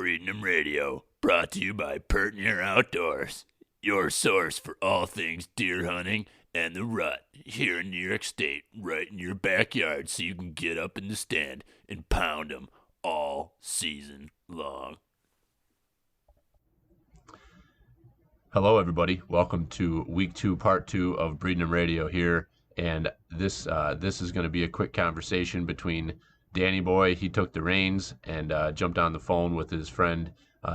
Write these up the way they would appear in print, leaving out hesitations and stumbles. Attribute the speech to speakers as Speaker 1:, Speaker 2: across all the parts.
Speaker 1: Breedinum Radio, brought to you by Pertnear Outdoors, your source for all things deer hunting and the rut here in New York State, right in your backyard, so you can get up in the stand and pound them all season long.
Speaker 2: Hello, everybody. Welcome to week 2, part 2 of Breedinum Radio here. And this is going to be a quick conversation between Danny Boy. He took the reins and jumped on the phone with his friend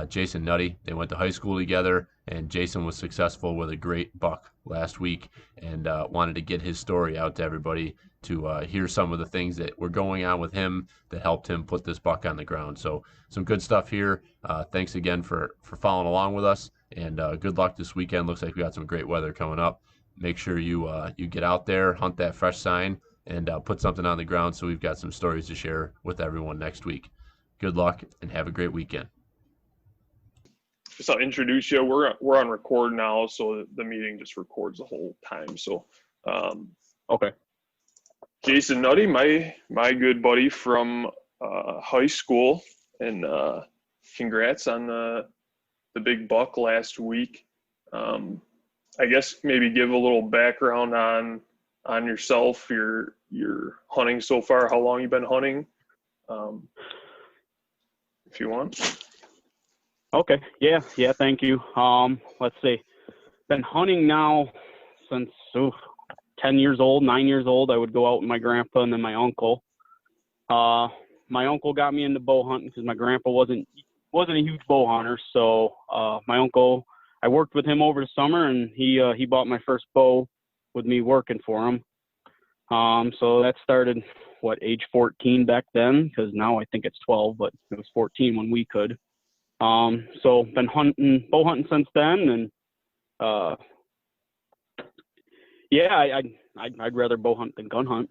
Speaker 2: Jason Nutty. They went to high school together, and Jason was successful with a great buck last week, and wanted to get his story out to everybody to hear some of the things that were going on with him that helped him put this buck on the ground. So some good stuff here. Thanks again for following along with us, and good luck this weekend. Looks like we got some great weather coming up. Make sure you get out there, hunt that fresh sign, and put something on the ground so we've got some stories to share with everyone next week. Good luck and have a great weekend.
Speaker 3: Just I'll introduce you. We're on record now, so the meeting just records the whole time. So,
Speaker 4: Okay.
Speaker 3: Jason Nutty, my good buddy from high school, and congrats on the big buck last week. I guess maybe give a little background on yourself, your hunting so far, how long you've been hunting, if you want.
Speaker 4: Okay. Yeah. Thank you. Let's see. Been hunting now since 10 years old, 9 years old. I would go out with my grandpa and then my uncle. My uncle got me into bow hunting because my grandpa wasn't a huge bow hunter. So my uncle, I worked with him over the summer, and he bought my first bow with me working for him. So that started age 14 back then, because now I think it's 12, but it was 14 when we could. So been bow hunting since then, and I'd rather bow hunt than gun hunt.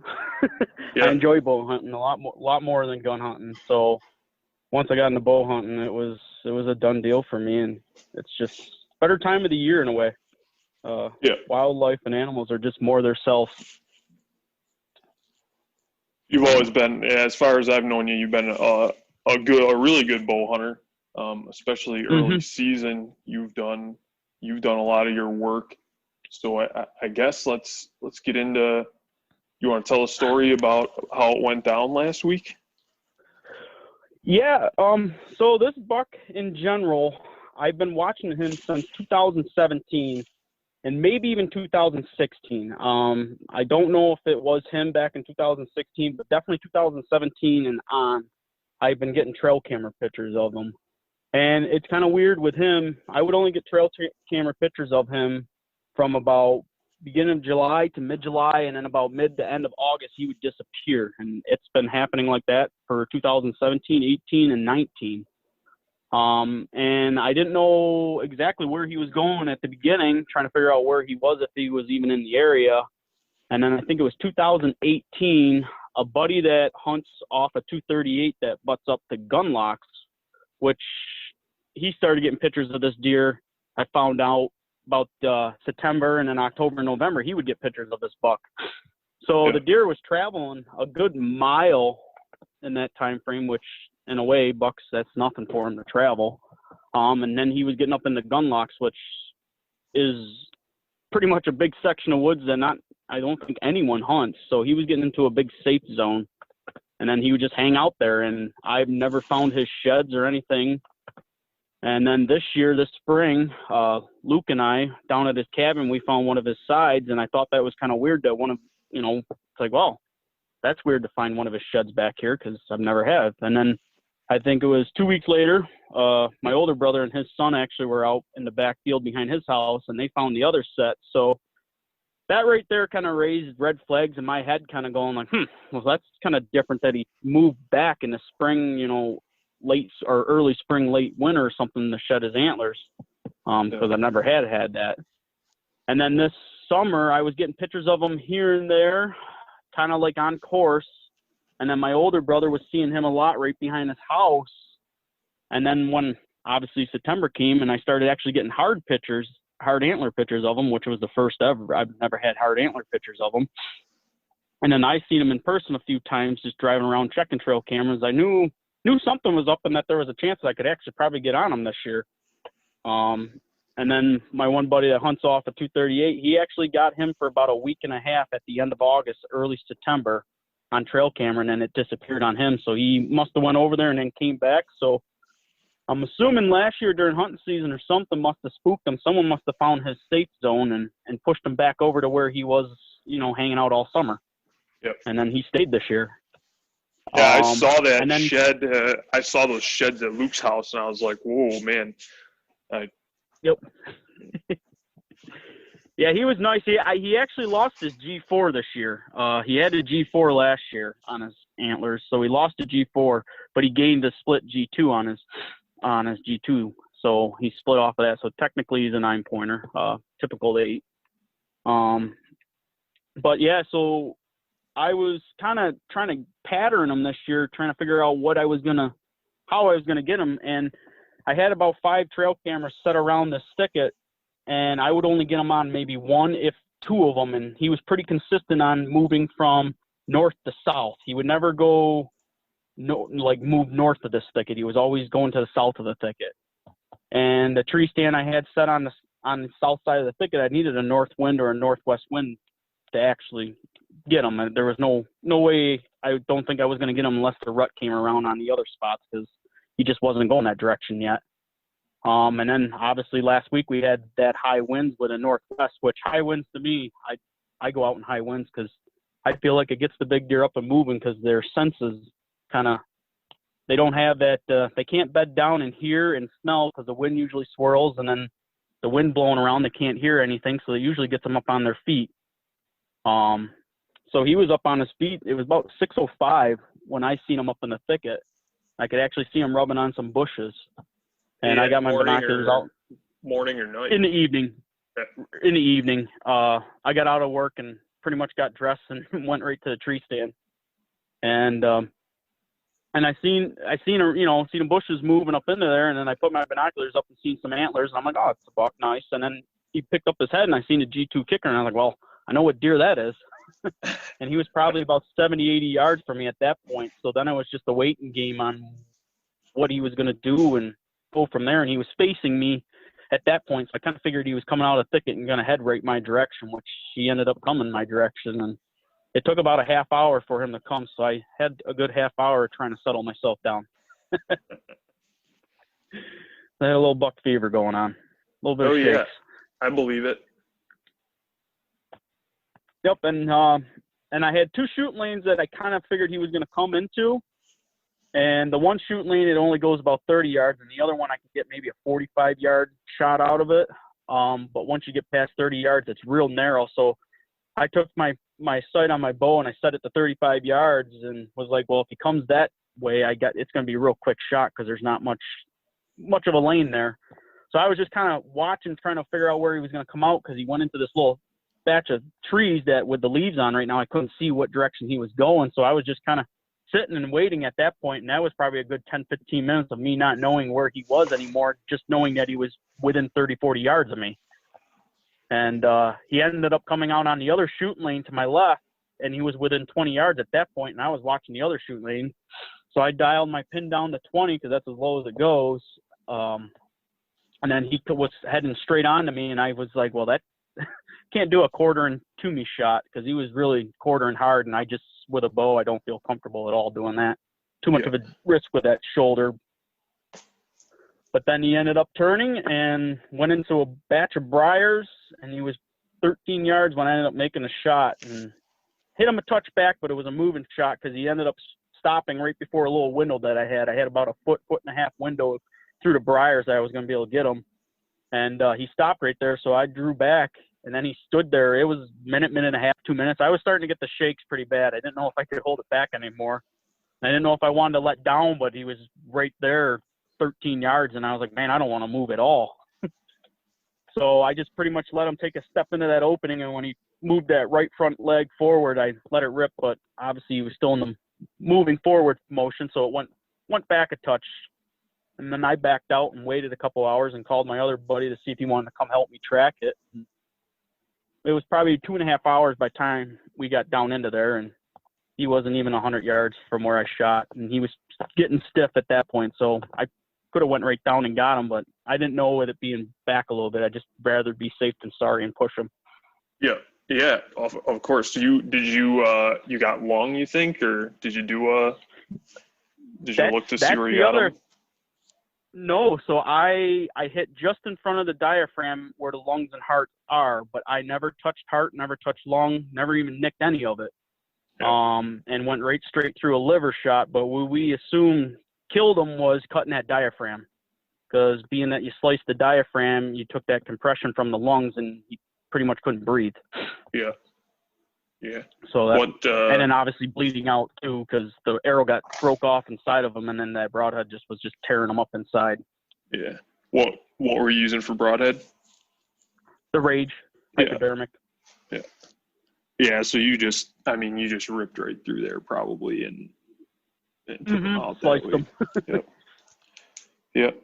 Speaker 3: Yeah.
Speaker 4: I enjoy bow hunting a lot more than gun hunting. So once I got into bow hunting, it was a done deal for me, and it's just a better time of the year in a way. Wildlife and animals are just more their self.
Speaker 3: You've always been, as far as I've known you, you've been a really good bow hunter. Especially early season, you've done a lot of your work. So I guess let's get into. You want to tell a story about how it went down last week?
Speaker 4: Yeah. So this buck in general, I've been watching him since 2017, and maybe even 2016. I don't know if it was him back in 2016, but definitely 2017 and on. I've been getting trail camera pictures of him. And it's kind of weird with him. I would only get trail camera pictures of him from about beginning of July to mid-July, and then about mid to end of August, he would disappear. And it's been happening like that for 2017, 18, and 19. And I didn't know exactly where he was going at the beginning, trying to figure out where he was, if he was even in the area. And then I think it was 2018, a buddy that hunts off a 238 that butts up to gun locks, which he started getting pictures of this deer. I found out about September, and then October and November, he would get pictures of this buck. So The deer was traveling a good mile in that time frame, which in a way, bucks, that's nothing for him to travel. And then he was getting up in the gun locks, which is pretty much a big section of woods that I don't think anyone hunts. So he was getting into a big safe zone, and then he would just hang out there, and I've never found his sheds or anything. And then this spring, Luke and I, down at his cabin, we found one of his sides, and I thought that was kind of weird that it's like, well, that's weird to find one of his sheds back here, because I've never had. And then I think it was 2 weeks later, my older brother and his son actually were out in the back field behind his house, and they found the other set. So that right there kind of raised red flags in my head, kind of going like, well, that's kind of different that he moved back in the spring, late or early spring, late winter or something to shed his antlers, because I've never had that. And then this summer, I was getting pictures of him here and there, kind of like on course. And then my older brother was seeing him a lot right behind his house. And then when obviously September came, and I started actually getting hard antler pictures of him, which was the first ever. I've never had hard antler pictures of him. And then I seen him in person a few times, just driving around checking trail cameras. I knew knew something was up and that there was a chance that I could actually probably get on him this year. And then my one buddy that hunts off at 238, he actually got him for about a week and a half at the end of August, early September on trail camera, and then it disappeared on him. So he must have went over there and then came back. So I'm assuming last year during hunting season or something must have spooked him. Someone must have found his safe zone and pushed him back over to where he was, hanging out all summer.
Speaker 3: Yep.
Speaker 4: And then he stayed this year.
Speaker 3: Yeah, I saw that
Speaker 4: and then,
Speaker 3: shed. I saw those sheds at Luke's house, and I was like, whoa, man.
Speaker 4: Yep. Yeah, he was nice. He actually lost his G4 this year. He had a G4 last year on his antlers, so he lost a G4, but he gained a split G2 on his G2, so he split off of that. So technically, he's a 9-pointer, typical 8. But yeah, so I was kind of trying to pattern him this year, trying to figure out how I was gonna get him, and I had about 5 trail cameras set around this thicket, and I would only get him on maybe 1, if 2 of them. And he was pretty consistent on moving from north to south. He would never go move north of this thicket. He was always going to the south of the thicket. And the tree stand I had set on the south side of the thicket, I needed a north wind or a northwest wind to actually get him. And there was no way. I don't think I was going to get him unless the rut came around on the other spots, because he just wasn't going that direction yet. And then obviously last week we had that high winds with a northwest, which high winds to me, I go out in high winds because I feel like it gets the big deer up and moving, because their senses they don't have that, they can't bed down and hear and smell because the wind usually swirls, and then the wind blowing around, they can't hear anything. So it usually gets them up on their feet. So he was up on his feet. It was about 6:05 when I seen him up in the thicket. I could actually see him rubbing on some bushes. And I got my binoculars out.
Speaker 3: Morning or night?
Speaker 4: In the evening.
Speaker 3: Yeah.
Speaker 4: In the evening. I got out of work and pretty much got dressed and went right to the tree stand. And I seen the bushes moving up into there, and then I put my binoculars up and seen some antlers, and I'm like, oh, it's a buck, nice. And then he picked up his head, and I seen a G2 kicker, and I was like, well, I know what deer that is. And he was probably about 70, 80 yards from me at that point. So then it was just a waiting game on what he was going to do and go from there. And he was facing me at that point, so I kind of figured he was coming out of the thicket and going to head right my direction, which he ended up coming my direction. And it took about a half hour for him to come, so I had a good half hour trying to settle myself down. I had a little buck fever going on, a little bit of shakes.
Speaker 3: Yeah, I believe it.
Speaker 4: Yep, and I had 2 shooting lanes that I kind of figured he was going to come into. And the one shooting lane, it only goes about 30 yards, and the other one I could get maybe a 45-yard shot out of it. But once you get past 30 yards, it's real narrow. So I took my sight on my bow and I set it to 35 yards and was like, well, if he comes that way, it's going to be a real quick shot because there's not much of a lane there. So I was just kind of watching, trying to figure out where he was going to come out, because he went into this little batch of trees that with the leaves on right now, I couldn't see what direction he was going. So I was just kind of sitting and waiting at that point, and that was probably a good 10-15 minutes of me not knowing where he was anymore, just knowing that he was within 30-40 yards of me. And he ended up coming out on the other shooting lane to my left, and he was within 20 yards at that point, and I was watching the other shooting lane. So I dialed my pin down to 20 because that's as low as it goes. And then he was heading straight on to me, and I was like, well, that can't do a quartering to me shot, because he was really quartering hard, and I just, with a bow, I don't feel comfortable at all doing that. Too much of a risk with that shoulder. But then he ended up turning and went into a batch of briars, and he was 13 yards when I ended up making a shot, and hit him a touch back, but it was a moving shot because he ended up stopping right before a little window that I had. I had about a foot and a half window through the briars that I was going to be able to get him. And he stopped right there, so I drew back, and then he stood there. It was minute and a half, 2 minutes. I was starting to get the shakes pretty bad. I didn't know if I could hold it back anymore. I didn't know if I wanted to let down, but he was right there 13 yards, and I was like, man, I don't want to move at all. So I just pretty much let him take a step into that opening, and when he moved that right front leg forward, I let it rip, but obviously he was still in the moving forward motion, so it went back a touch. And then I backed out and waited a couple hours and called my other buddy to see if he wanted to come help me track it. It was probably 2.5 hours by the time we got down into there, and he wasn't even 100 yards from where I shot, and he was getting stiff at that point. So I could have went right down and got him, but I didn't know with it being back a little bit. I'd just rather be safe than sorry and push him.
Speaker 3: Yeah, of course. You got lung, you think, or did you look to see where you got him?
Speaker 4: No, so I hit just in front of the diaphragm where the lungs and heart are, but I never touched heart, never touched lung, never even nicked any of it.
Speaker 3: Yeah.
Speaker 4: And went right straight through a liver shot. But what we assumed killed him was cutting that diaphragm, because being that you sliced the diaphragm, you took that compression from the lungs and he pretty much couldn't breathe.
Speaker 3: Yeah.
Speaker 4: So that, and then obviously bleeding out too, because the arrow broke off inside of him, and then that broadhead was just tearing him up inside.
Speaker 3: Yeah. What were you using for broadhead?
Speaker 4: The Rage hypodermic.
Speaker 3: Yeah. Yeah. So you just ripped right through there probably and took them out that
Speaker 4: Sliced
Speaker 3: way.
Speaker 4: them.
Speaker 3: Yep.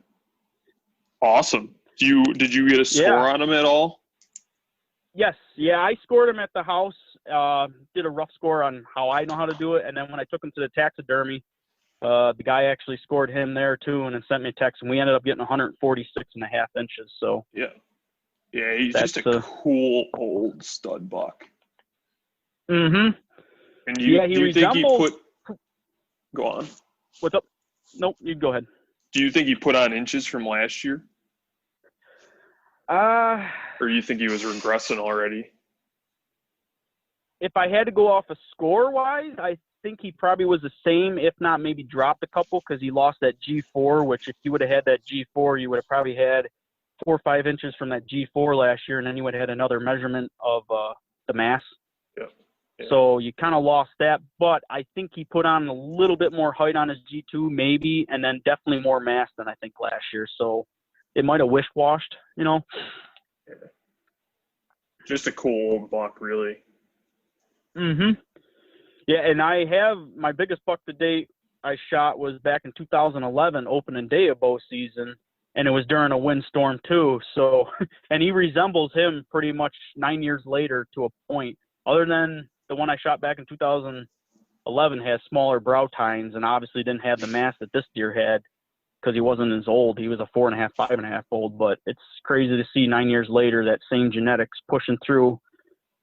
Speaker 3: Awesome. Did you get a score on them at all?
Speaker 4: Yes. Yeah, I scored him at the house. Did a rough score on how I know how to do it, and then when I took him to the taxidermy, the guy actually scored him there too, and then sent me a text, and we ended up getting 146.5 inches. So
Speaker 3: yeah, he's just a cool old stud buck.
Speaker 4: Mm-hmm.
Speaker 3: And do you think he put? Go on.
Speaker 4: What's up? Nope, you go ahead.
Speaker 3: Do you think he put on inches from last year? Or you think he was regressing already?
Speaker 4: If I had to go off a score-wise, I think he probably was the same, if not maybe dropped a couple, because he lost that G4, which if you would have had that G4, you would have probably had 4 or 5 inches from that G4 last year, and then you would have had another measurement of the mass.
Speaker 3: Yeah.
Speaker 4: So you kind of lost that, but I think he put on a little bit more height on his G2 maybe, and then definitely more mass than I think last year. So it might have wish-washed,
Speaker 3: Yeah. Just a cool old buck, really.
Speaker 4: Mm-hmm. Yeah, and I have my biggest buck to date I shot was back in 2011, opening day of bow season, and it was during a windstorm too. So, and he resembles him pretty much 9 years later to a point. Other than the one I shot back in 2011 has smaller brow tines and obviously didn't have the mass that this deer had because he wasn't as old. He was a 4.5, 5.5 old. But it's crazy to see 9 years later that same genetics pushing through,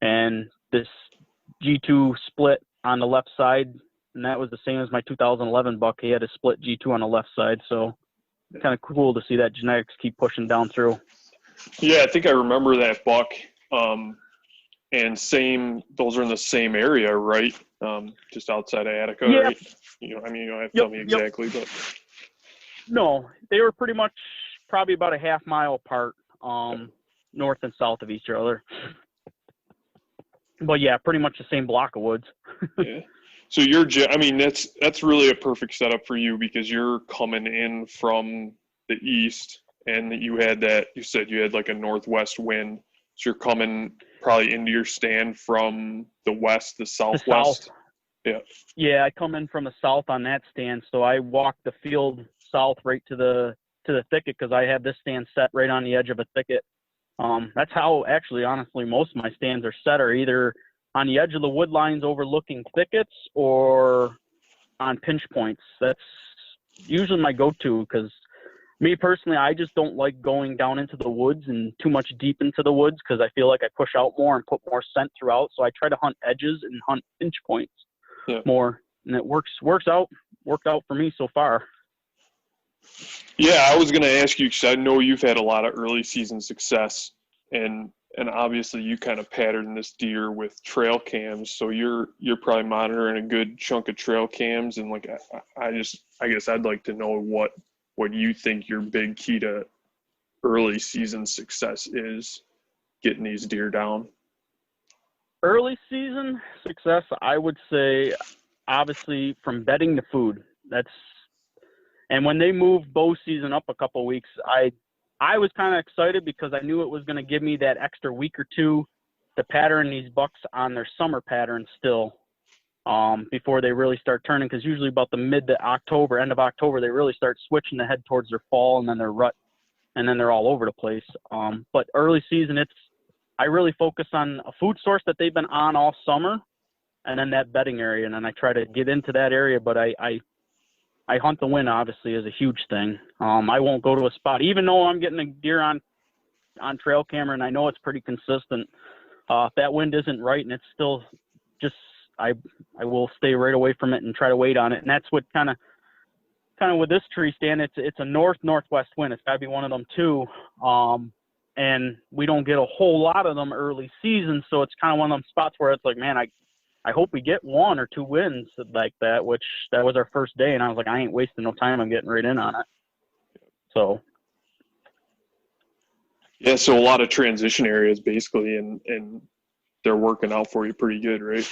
Speaker 4: and this G2 split on the left side, and that was the same as my 2011 buck. He had a split G2 on the left side, so kind of cool to see that genetics keep pushing down through.
Speaker 3: Yeah, I think I remember that buck. And those are in the same area, right? Just outside of Attica, right? You don't have to tell me exactly, but
Speaker 4: no, they were pretty much probably about a half mile apart, north and south of each other. But yeah, pretty much the same block of woods.
Speaker 3: Yeah. So that's really a perfect setup for you because you're coming in from the east, and you said you had like a northwest wind. So you're coming probably into your stand from the west, the southwest. Yeah.
Speaker 4: Yeah, I come in from the south on that stand, so I walk the field south right to the thicket because I have this stand set right on the edge of a thicket. That's how actually, honestly, most of my stands are set, are either on the edge of the wood lines overlooking thickets or on pinch points. That's usually my go-to because me personally, I just don't like going down into the woods and too much deep into the woods because I feel like I push out more and put more scent throughout. So I try to hunt edges and hunt pinch points more, and it worked out for me so far.
Speaker 3: Yeah, I was going to ask you because I know you've had a lot of early season success, and obviously you kind of patterned this deer with trail cams, so you're probably monitoring a good chunk of trail cams, and like I guess I'd like to know what you think your big key to early season success is getting these deer down.
Speaker 4: Early season success, I would say, obviously from bedding to food. And when they moved bow season up a couple of weeks, I was kind of excited because I knew it was going to give me that extra week or two to pattern these bucks on their summer pattern still before they really start turning, because usually about the end of October, they really start switching to head towards their fall and then their rut, and then they're all over the place. But early season, I really focus on a food source that they've been on all summer, and then that bedding area, and then I try to get into that area, but I hunt the wind, obviously, is a huge thing. I won't go to a spot, even though I'm getting a deer on trail camera, and I know it's pretty consistent. If that wind isn't right and it's still just, I will stay right away from it and try to wait on it. And that's what kind of with this tree stand, it's a northwest wind. It's got to be one of them too. And we don't get a whole lot of them early season, so it's kind of one of them spots where it's like, man, I hope we get 1 or 2 wins like that, which that was our first day, and I was like, I ain't wasting no time. I'm getting right in on it. So.
Speaker 3: Yeah, so a lot of transition areas basically, and they're working out for you pretty good, right?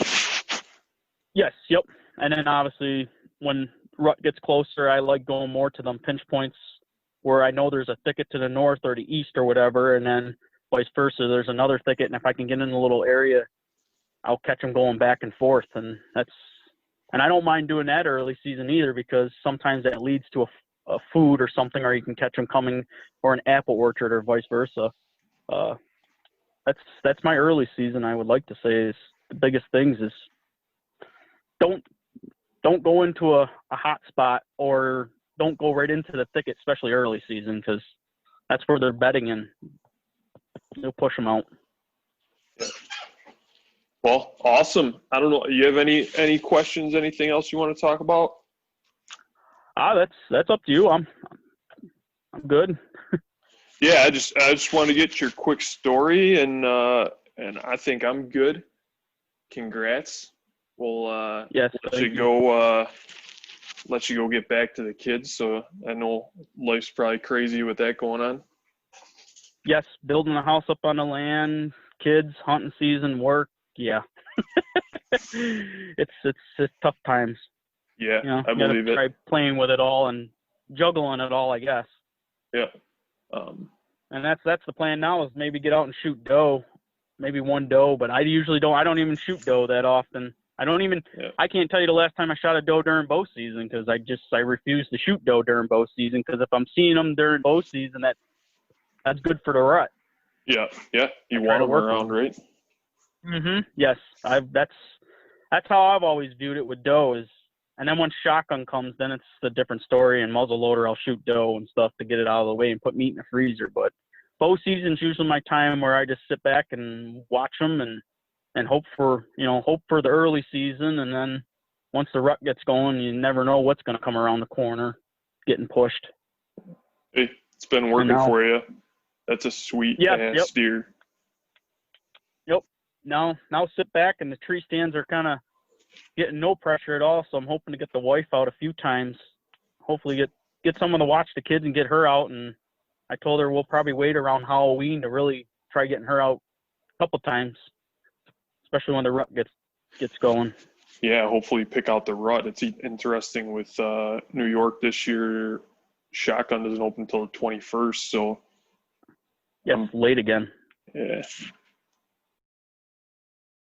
Speaker 4: Yes, yep. And then obviously when rut gets closer, I like going more to them pinch points where I know there's a thicket to the north or the east or whatever, and then vice versa, there's another thicket, and if I can get in a little area, I'll catch them going back and forth, and I don't mind doing that early season either, because sometimes that leads to a food or something, or you can catch them coming, or an apple orchard, or vice versa. That's my early season. I would like to say is the biggest things is don't go into a hot spot, or don't go right into the thicket, especially early season, because that's where they're bedding, and you'll push them out.
Speaker 3: Well, awesome. I don't know. You have any questions? Anything else you want to talk about?
Speaker 4: That's up to you. I'm good.
Speaker 3: Yeah, I just wanted to get your quick story, and I think I'm good. Congrats. We'll
Speaker 4: yes,
Speaker 3: let you go get back to the kids. So I know life's probably crazy with that going on.
Speaker 4: Yes, building a house up on the land, kids, hunting season, work. Yeah, it's tough times.
Speaker 3: Yeah,
Speaker 4: you know,
Speaker 3: I believe it.
Speaker 4: Try playing with it all and juggling it all, I guess.
Speaker 3: Yeah.
Speaker 4: And that's the plan now, is maybe get out and shoot doe, maybe 1 doe, but I don't even shoot doe that often. I can't tell you the last time I shot a doe during bow season, because I refuse to shoot doe during bow season, because if I'm seeing them during bow season, that's good for the rut.
Speaker 3: Yeah. You want them around, right?
Speaker 4: Yes, that's how I've always viewed it with doe is, and then once shotgun comes, then it's a different story. And muzzle loader, I'll shoot doe and stuff to get it out of the way and put meat in the freezer. But bow season's usually my time where I just sit back and watch them and hope for the early season. And then once the rut gets going, you never know what's going to come around the corner, getting pushed.
Speaker 3: Hey, it's been working for you. That's a sweet ass steer. Yep.
Speaker 4: Now sit back, and the tree stands are kind of getting no pressure at all, so I'm hoping to get the wife out a few times. Hopefully get someone to watch the kids and get her out. And I told her we'll probably wait around Halloween to really try getting her out a couple times, especially when the rut gets going.
Speaker 3: Yeah, hopefully pick out the rut. It's interesting with New York this year. Shotgun doesn't open until the 21st, so
Speaker 4: late again.
Speaker 3: Yeah,